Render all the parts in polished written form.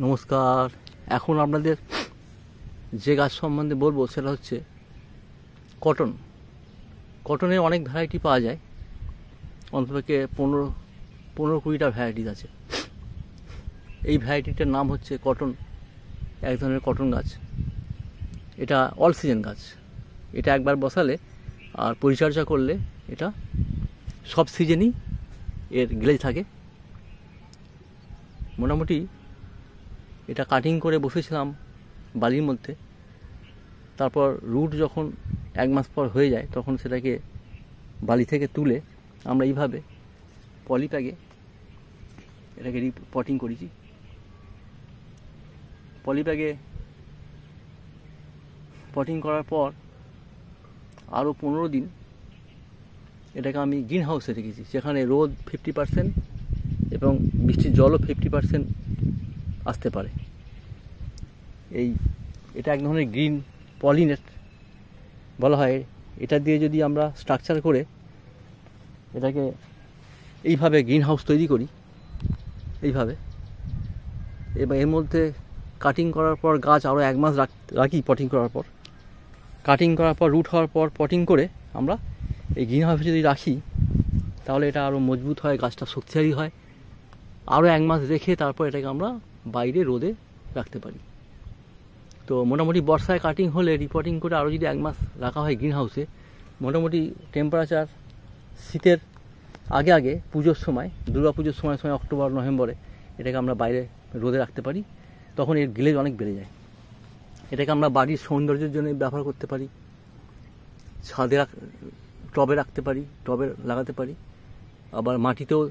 নমস্কার। এখন আপনাদের যে গাছ সম্বন্ধে বলবো সেটা হচ্ছে কটন। কটনের অনেক ভ্যারাইটি পাওয়া যায়, অন্ততপক্ষে 15-20টা ভ্যারাইটিস আছে। এই ভ্যারাইটিটার নাম হচ্ছে কটন, এক ধরনের কটন গাছ। এটা অল সিজন গাছ। এটা একবার বসালে আর পরিচর্যা করলে এটা সব সিজনই এর গ্লেজ থাকে। মোটামুটি এটা কাটিং করে বসেছিলাম বালির মধ্যে। তারপর রুট যখন 1 মাস পর হয়ে যায় তখন সেটাকে বালি থেকে তুলে আমরা এইভাবে পলিব্যাগে এটাকে রিপটিং করেছি। পলিব্যাগে পটিং করার পর আরও 15 দিন এটাকে আমি গ্রিন হাউসে রেখেছি, যেখানে রোদ 50% এবং বৃষ্টির জলও 50% আসতে পারে। এটা এক ধরনের গ্রিন পলিনেট বলা হয়। এটা দিয়ে যদি আমরা স্ট্রাকচার করে এটাকে এইভাবে গ্রিন হাউস তৈরি করি এইভাবে, এবং এর মধ্যে কাটিং করার পর গাছ আরও 1 মাস রাখি। পটিং করার পর, কাটিং করার পর রুট হওয়ার পর পটিং করে আমরা এই গ্রিন হাউসে যদি রাখি তাহলে এটা আরও মজবুত হয়, গাছটা শক্তিশালী হয়। আরও 1 মাস রেখে তারপর এটাকে আমরা বাইরে রোদে রাখতে পারি। তো মোটামুটি বর্ষায় কাটিং হলে রিপোর্টিং করে আরও যদি 1 মাস রাখা হয় গ্রিন হাউসে, মোটামুটি টেম্পারেচার শীতের আগে পুজোর সময়, দুর্গা পুজোর সময় অক্টোবর নভেম্বরে এটাকে আমরা বাইরে রোদে রাখতে পারি। তখন এর গ্লেজ অনেক বেড়ে যায়। এটাকে আমরা বাড়ির সৌন্দর্যের জন্য ব্যবহার করতে পারি, ছাদে টবে রাখতে পারি, টবে লাগাতে পারি, আবার মাটিতেও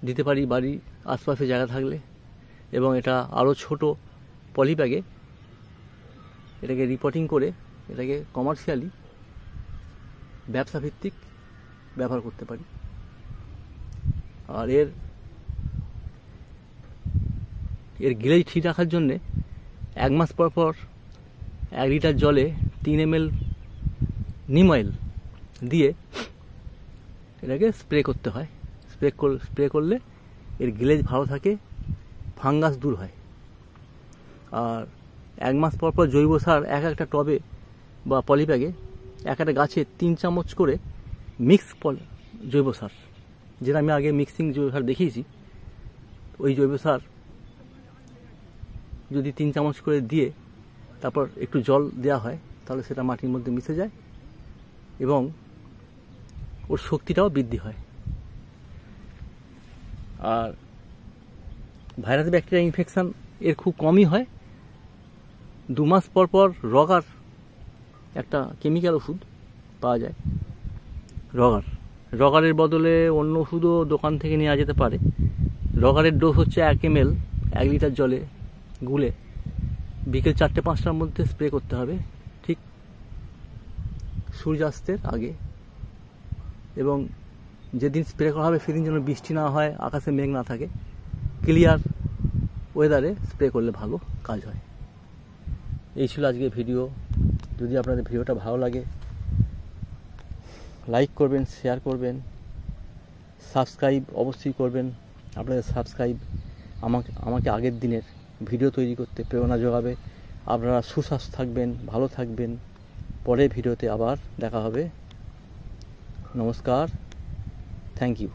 দিতে পারি বাড়ির আশপাশে জায়গা থাকলে। এবং এটা আরও ছোট পলিব্যাগে এটাকে রিপোর্টিং করে এটাকে কমার্শিয়ালি ব্যবসা ভিত্তিক ব্যবহার করতে পারি। আর এর গ্লেজ ঠিক রাখার জন্যে 1 মাস পর 1 লিটার জলে 3 ml নিম অয়েল দিয়ে এটাকে স্প্রে করতে হয়। স্প্রে করলে এর গ্লেজ ভালো থাকে, ফাঙ্গাস দূর হয়। আর 1 মাস পর জৈব সার একটা টবে বা পলিব্যাগে একটা গাছে 3 চামচ করে মিক্স জৈব সার, যেটা আমি আগে মিক্সিং জৈব সার দেখিয়েছি, ওই জৈব সার যদি 3 চামচ করে দিয়ে তারপর একটু জল দেওয়া হয় তাহলে সেটা মাটির মধ্যে মিশে যায় এবং ওর শক্তিটাও বৃদ্ধি হয়। আর ভাইরাস ব্যাকটেরিয়া ইনফেকশান এর খুব কমই হয়। 2 মাস পর রগার একটা কেমিক্যাল ওষুধ পাওয়া যায়, রগারের বদলে অন্য ওষুধও দোকান থেকে নেওয়া যেতে পারে। রগারের ডোজ হচ্ছে 1 ml 1 লিটার জলে গুলে বিকেল 4-5টার মধ্যে স্প্রে করতে হবে, ঠিক সূর্যাস্তের আগে। এবং যেদিন স্প্রে করা হবে সেদিন যেন বৃষ্টি না হয়, আকাশে মেঘ না থাকে, ক্লিয়ার ওয়েদারে স্প্রে করলে ভালো কাজ হয়। এই ছিল আজকের ভিডিও। যদি আপনাদের ভিডিওটা ভালো লাগে লাইক করবেন, শেয়ার করবেন, সাবস্ক্রাইব অবশ্যই করবেন। আপনাদের সাবস্ক্রাইব আমাকে আগের দিনের ভিডিও তৈরি করতে প্রেরণা যোগাবে। আপনারা সুস্বাস্থ্য থাকবেন, ভালো থাকবেন। পরের ভিডিওতে আবার দেখা হবে। নমস্কার, থ্যাংক ইউ।